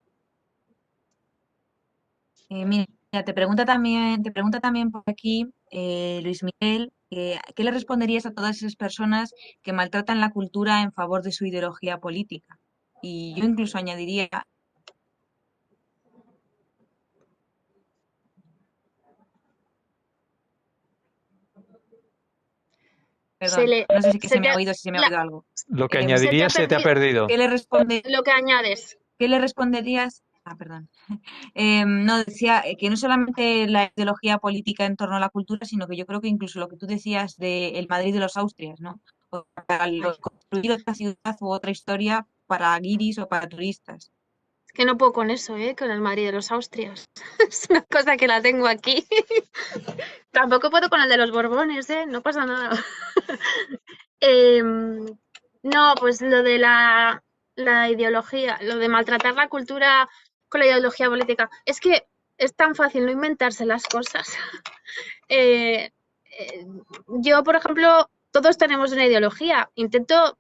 Mira, te pregunta también por aquí Luis Miguel, ¿qué le responderías a todas esas personas que maltratan la cultura en favor de su ideología política? Y yo incluso añadiría... Perdón, no sé si se me ha oído, si se me ha oído algo. Lo que añadirías se te ha perdido. ¿Qué le responde? Lo que añades. ¿Qué le responderías? Perdón. No, decía que no solamente la ideología política en torno a la cultura, sino que yo creo que incluso lo que tú decías de el Madrid de los Austrias, ¿no? O para construir otra ciudad u otra historia para guiris o para turistas. Es que no puedo con eso, con el Madrid de los Austrias. Es una cosa que la tengo aquí. Tampoco puedo con el de los Borbones, no pasa nada. Em, no, pues lo de la ideología, lo de maltratar la cultura con la ideología política, es que es tan fácil no inventarse las cosas. Eh, yo, por ejemplo, todos tenemos una ideología. Intento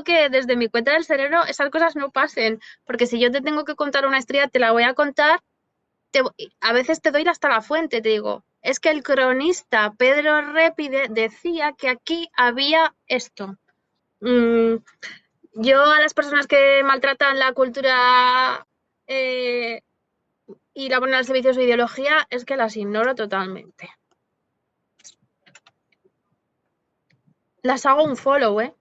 que desde mi cuenta del cerebro esas cosas no pasen, porque si yo te tengo que contar una historia, te la voy a contar, a veces te doy hasta la fuente, te digo, es que el cronista Pedro Répide decía que aquí había esto. Mm, yo a las personas que maltratan la cultura y la ponen al servicio de su ideología es que las ignoro totalmente. Las hago un follow, ¿eh?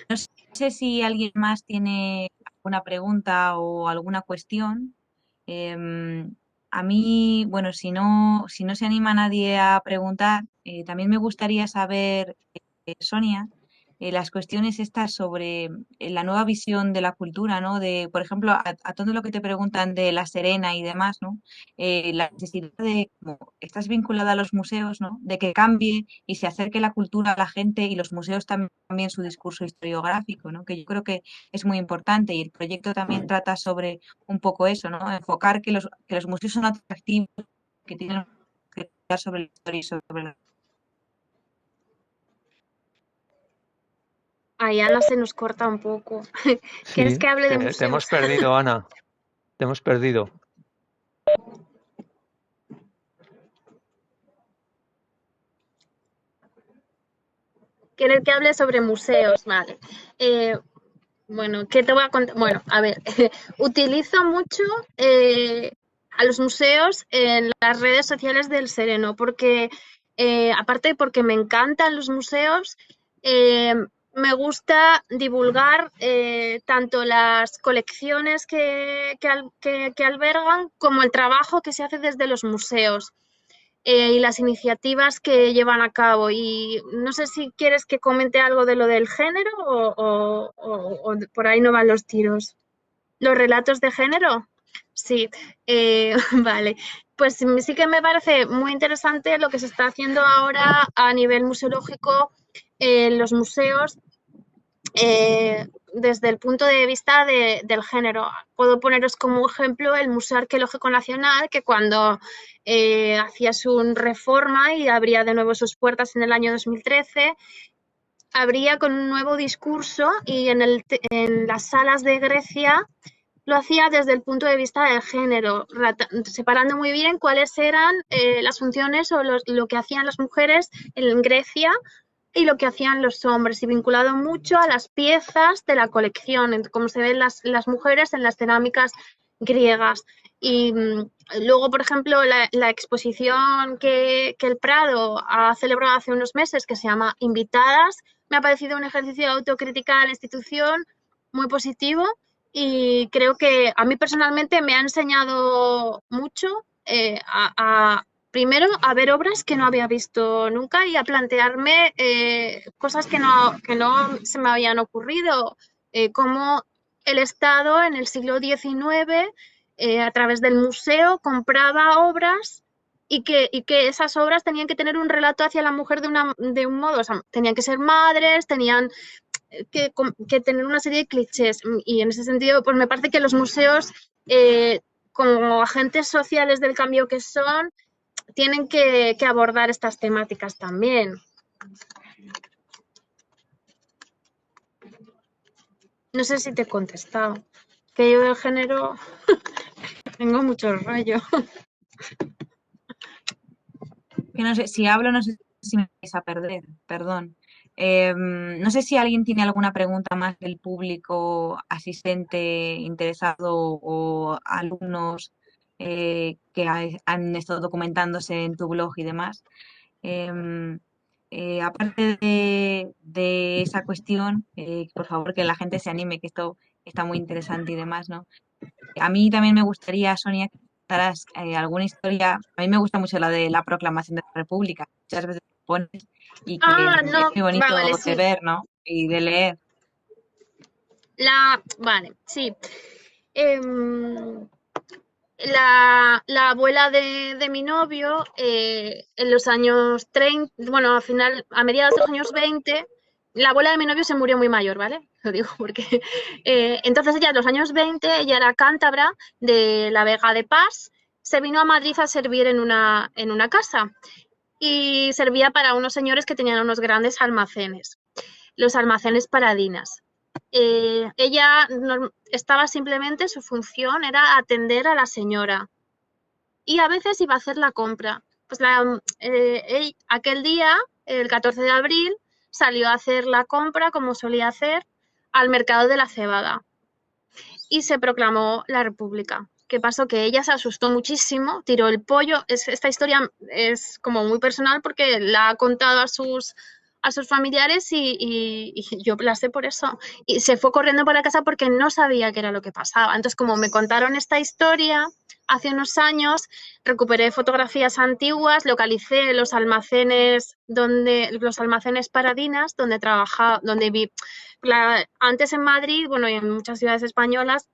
No sé si alguien más tiene alguna pregunta o alguna cuestión. Em, a mí, bueno, si no se anima nadie a preguntar, también me gustaría saber, Sonia, las cuestiones estas sobre la nueva visión de la cultura, ¿no? De, por ejemplo, a todo lo que te preguntan de La Serena y demás, ¿no? La necesidad de, como estás vinculada a los museos, ¿no? De que cambie y se acerque la cultura a la gente y los museos también su discurso historiográfico, ¿no? Que yo creo que es muy importante y el proyecto también trata sobre un poco eso, ¿no? Enfocar que los museos son atractivos, que tienen que hablar sobre la historia y sobre la... Ahí Ana se nos corta un poco. ¿Quieres Sí, que hable de te hemos museos? perdido, Ana. Te hemos perdido. ¿Quieres que hable sobre museos? Vale. Bueno, ¿qué te voy a contar? Bueno, a ver, utilizo mucho a los museos en las redes sociales del Sereno, porque aparte porque me encantan los museos, eh, me gusta divulgar tanto las colecciones que albergan como el trabajo que se hace desde los museos y las iniciativas que llevan a cabo. Y no sé si quieres que comente algo de lo del género o por ahí no van los tiros. ¿Los relatos de género? Sí, vale. Pues sí que me parece muy interesante lo que se está haciendo ahora a nivel museológico en los museos desde el punto de vista del género. Puedo poneros como ejemplo el Museo Arqueológico Nacional, que cuando hacía su reforma y abría de nuevo sus puertas en el año 2013, abría con un nuevo discurso y en las salas de Grecia lo hacía desde el punto de vista del género, separando muy bien cuáles eran las funciones o lo que hacían las mujeres en Grecia y lo que hacían los hombres, y vinculado mucho a las piezas de la colección, como se ven las mujeres en las cerámicas griegas. Y luego, por ejemplo, la exposición que el Prado ha celebrado hace unos meses, que se llama Invitadas, me ha parecido un ejercicio de autocrítica de la institución muy positivo y creo que a mí personalmente me ha enseñado mucho primero a ver obras que no había visto nunca y a plantearme cosas que no se me habían ocurrido, como el Estado en el siglo XIX, a través del museo, compraba obras y que esas obras tenían que tener un relato hacia la mujer de un modo, o sea, tenían que ser madres, tenían que tener una serie de clichés y en ese sentido pues me parece que los museos como agentes sociales del cambio que son tienen que abordar estas temáticas también. No sé si te he contestado, que yo del género tengo mucho rollo. Que no sé, si hablo no sé si me vais a perder, perdón. No sé si alguien tiene alguna pregunta más del público asistente interesado o alumnos que han estado documentándose en tu blog y demás. Em, Aparte de esa cuestión, por favor que la gente se anime, que esto está muy interesante y demás, ¿no? A mí también me gustaría, Sonia, que contaras alguna historia. A mí me gusta mucho la de la proclamación de la República. Muchas veces lo pones y que Ah, es no, muy bonito vale, de sí. ver, ¿no? Y de leer. Vale, sí. Eh, La abuela de mi novio, en los años 30, bueno, a mediados de los años 20, la abuela de mi novio se murió muy mayor, ¿vale? Lo digo porque entonces ella en los años 20, ella era cántabra de la Vega de Pas, se vino a Madrid a servir en una casa y servía para unos señores que tenían unos grandes almacenes, los almacenes Paradinas. Ella estaba simplemente, su función era atender a la señora y a veces iba a hacer la compra. Pues aquel día, el 14 de abril, salió a hacer la compra, como solía hacer, al mercado de la cebada y se proclamó la República. ¿Qué pasó? Que ella se asustó muchísimo, tiró el pollo. Esta historia es como muy personal porque la ha contado a sus familiares y yo la sé por eso. Y se fue corriendo por la casa porque no sabía qué era lo que pasaba. Entonces, como me contaron esta historia hace unos años, recuperé fotografías antiguas, localicé los almacenes Paradinas, donde trabajaba, donde vi. Antes en Madrid, bueno, y en muchas ciudades españolas,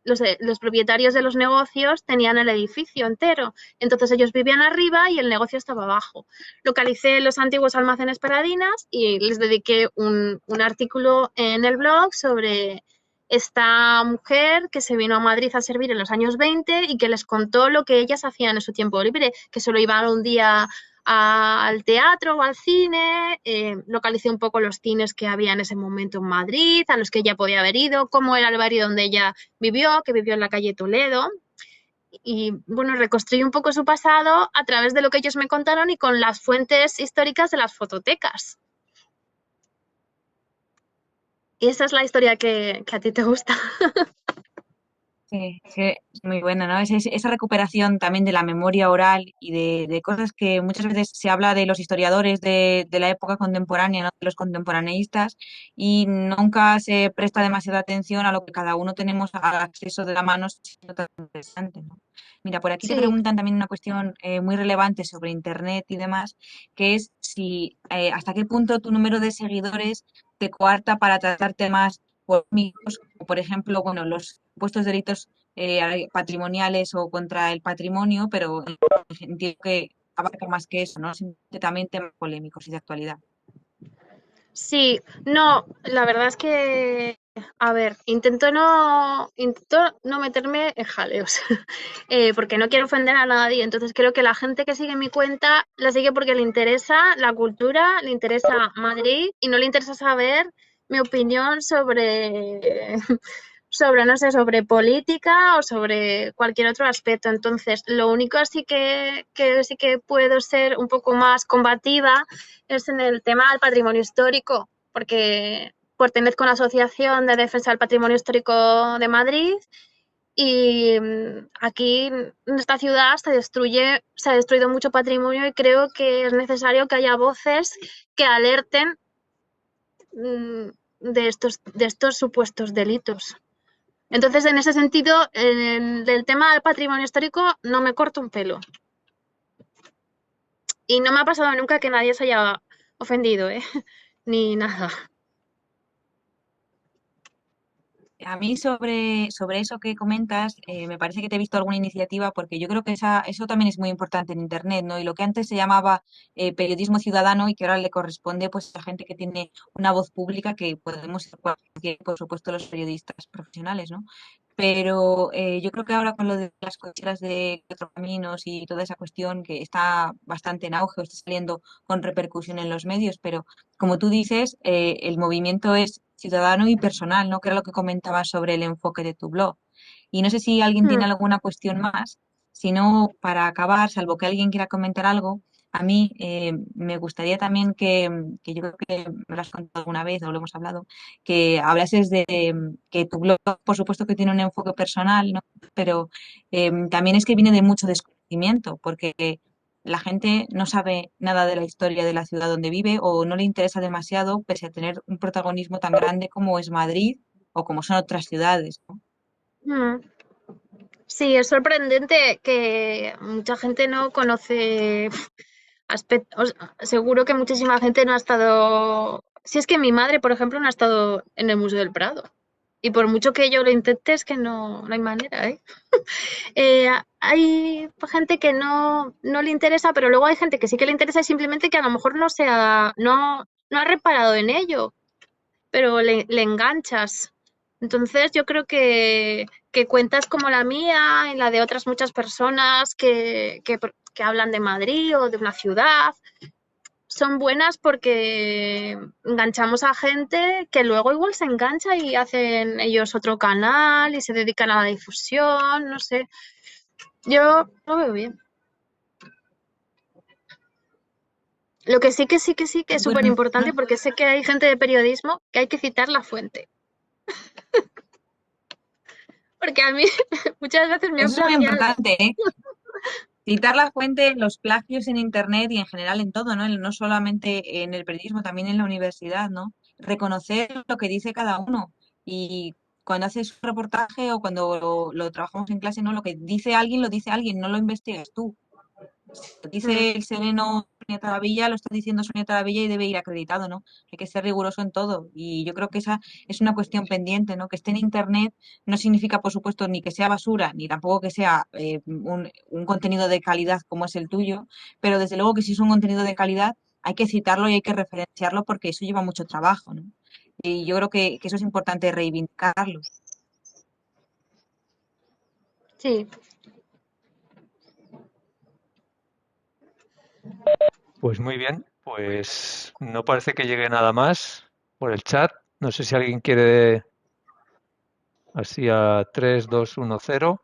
los propietarios de los negocios tenían el edificio entero. Entonces ellos vivían arriba y el negocio estaba abajo. Localicé los antiguos almacenes Paradinas y les dediqué un artículo en el blog sobre esta mujer que se vino a Madrid a servir en los años 20 y que les contó lo que ellas hacían en su tiempo libre, que solo iban un día al teatro o al cine, localicé un poco los cines que había en ese momento en Madrid, a los que ella podía haber ido, cómo era el barrio donde ella vivió, que vivió en la calle Toledo. Y bueno, reconstruí un poco su pasado a través de lo que ellos me contaron y con las fuentes históricas de las fototecas. Y esa es la historia que a ti te gusta. Sí, sí, es muy buena, ¿no? Esa recuperación también de la memoria oral y de cosas que muchas veces se habla de los historiadores de la época contemporánea, ¿no? De los contemporaneístas, y nunca se presta demasiada atención a lo que cada uno tenemos al acceso de la mano, siendo tan interesante, ¿no? Mira, por aquí te Sí. preguntan también una cuestión muy relevante sobre Internet y demás, que es si hasta qué punto tu número de seguidores te coarta para tratar temas polémicos, como por ejemplo, bueno, los supuestos delitos patrimoniales o contra el patrimonio, pero entiendo que abarca más que eso, ¿no? También temas polémicos y de actualidad. Sí, no, la verdad es que, a ver, intento no meterme en jaleos, porque no quiero ofender a nadie. Entonces creo que la gente que sigue mi cuenta la sigue porque le interesa la cultura, le interesa Madrid y no le interesa saber mi opinión no sé, sobre política o sobre cualquier otro aspecto. Entonces, lo único así que sí que puedo ser un poco más combativa es en el tema del patrimonio histórico, porque pertenezco a una asociación de defensa del patrimonio histórico de Madrid y aquí en esta ciudad se ha destruido mucho patrimonio y creo que es necesario que haya voces que alerten de estos supuestos delitos. Entonces, en ese sentido, del tema del patrimonio histórico no me corto un pelo. Y no me ha pasado nunca que nadie se haya ofendido, ni nada. A mí sobre eso que comentas, me parece que te he visto alguna iniciativa porque yo creo que eso también es muy importante en Internet, ¿no? Y lo que antes se llamaba periodismo ciudadano y que ahora le corresponde pues a gente que tiene una voz pública que podemos ser cualquier, por supuesto, los periodistas profesionales, ¿no? Pero yo creo que ahora con lo de las cocheras de Cuatro Caminos y toda esa cuestión que está bastante en auge, está saliendo con repercusión en los medios, pero como tú dices, el movimiento es ciudadano y personal, ¿no? Que era lo que comentabas sobre el enfoque de tu blog. Y no sé si alguien tiene Hmm. alguna cuestión más, si no, para acabar, salvo que alguien quiera comentar algo, a mí me gustaría también que yo creo que me lo has contado alguna vez o lo hemos hablado, que hablases de que tu blog, por supuesto que tiene un enfoque personal, ¿no? Pero también es que viene de mucho desconocimiento, porque la gente no sabe nada de la historia de la ciudad donde vive o no le interesa demasiado, pese a tener un protagonismo tan grande como es Madrid o como son otras ciudades, ¿no? Hmm. Sí, es sorprendente que mucha gente no conoce aspectos. Seguro que muchísima gente no ha estado. Si es que mi madre, por ejemplo, no ha estado en el Museo del Prado. Y por mucho que yo lo intente, es que no hay manera, ¿eh? Hay gente que no le interesa, pero luego hay gente que sí que le interesa y simplemente que a lo mejor no ha reparado en ello, pero le enganchas. Entonces yo creo que cuentas como la mía y la de otras muchas personas que hablan de Madrid o de una ciudad son buenas porque enganchamos a gente que luego igual se engancha y hacen ellos otro canal y se dedican a la difusión, no sé. Yo lo veo bien. Lo que sí que es súper Bueno, importante porque sé que hay gente de periodismo que hay que citar la fuente. Porque a mí muchas veces me han eso es muy plagiado. importante, ¿eh? Citar la fuente, los plagios en Internet y en general en todo, ¿no? No solamente en el periodismo, también en la universidad, ¿no? Reconocer lo que dice cada uno. Y cuando haces un reportaje o cuando lo trabajamos en clase, ¿no? Lo que dice alguien, lo dice alguien, no lo investigas tú. Lo Mm, dice el sereno Sonia Taravilla, lo está diciendo Sonia Taravilla y debe ir acreditado, ¿no? Hay que ser riguroso en todo. Y yo creo que esa es una cuestión pendiente, ¿no? Que esté en Internet no significa, por supuesto, ni que sea basura, ni tampoco que sea un contenido de calidad como es el tuyo, pero desde luego que si es un contenido de calidad, hay que citarlo y hay que referenciarlo porque eso lleva mucho trabajo, ¿no? Y yo creo que eso es importante reivindicarlo. sí, Pues muy bien, pues no parece que llegue nada más por el chat. No sé si alguien quiere así a 3, 2, 1, 0.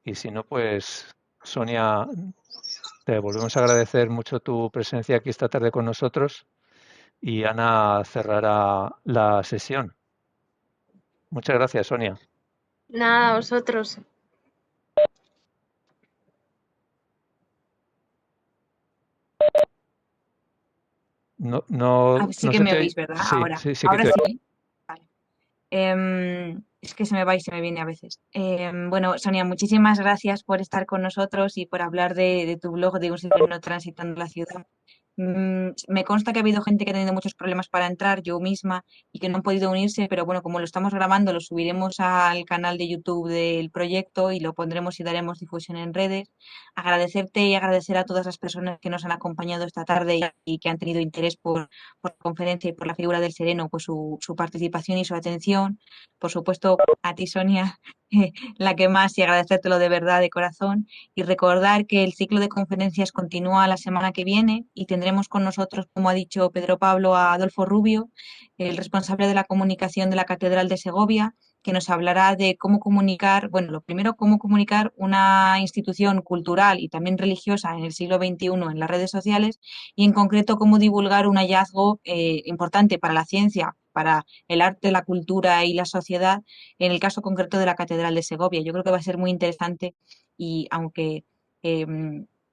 Y si no, pues Sonia, te volvemos a agradecer mucho tu presencia aquí esta tarde con nosotros y Ana cerrará la sesión. Muchas gracias, Sonia. nada, vosotros. No, Sí no que se me te oís, oye. ¿verdad? Sí, Ahora, sí, sí que ahora te oigo. sí. Vale. Es que se me va y se me viene a veces. Bueno, Sonia, muchísimas gracias por estar con nosotros y por hablar de tu blog de Un Sereno Transitando la Ciudad. Me consta que ha habido gente que ha tenido muchos problemas para entrar, yo misma, y que no han podido unirse, pero bueno, como lo estamos grabando, lo subiremos al canal de YouTube del proyecto y lo pondremos y daremos difusión en redes. Agradecerte y agradecer a todas las personas que nos han acompañado esta tarde y que han tenido interés por la conferencia y por la figura del Sereno, pues su participación y su atención. Por supuesto, a ti, Sonia, la que más, y agradecértelo de verdad, de corazón, y recordar que el ciclo de conferencias continúa la semana que viene y tendremos con nosotros, como ha dicho Pedro Pablo, a Adolfo Rubio, el responsable de la comunicación de la Catedral de Segovia, que nos hablará de cómo comunicar, bueno, lo primero, cómo comunicar una institución cultural y también religiosa en el siglo XXI en las redes sociales y en concreto cómo divulgar un hallazgo importante para la ciencia, para el arte, la cultura y la sociedad, en el caso concreto de la Catedral de Segovia. Yo creo que va a ser muy interesante y aunque,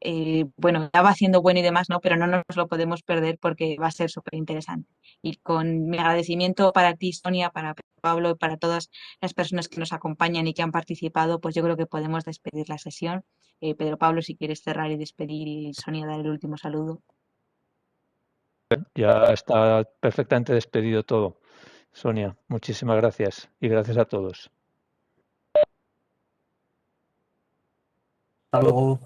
eh, bueno, ya va siendo bueno y demás, ¿no? Pero no nos lo podemos perder porque va a ser súper interesante. Y con mi agradecimiento para ti, Sonia, para Pablo y para todas las personas que nos acompañan y que han participado, pues yo creo que podemos despedir la sesión. Pedro Pablo, si quieres cerrar y despedir y Sonia dar el último saludo. Ya está perfectamente despedido todo. Sonia, muchísimas gracias y gracias a todos. Hasta luego.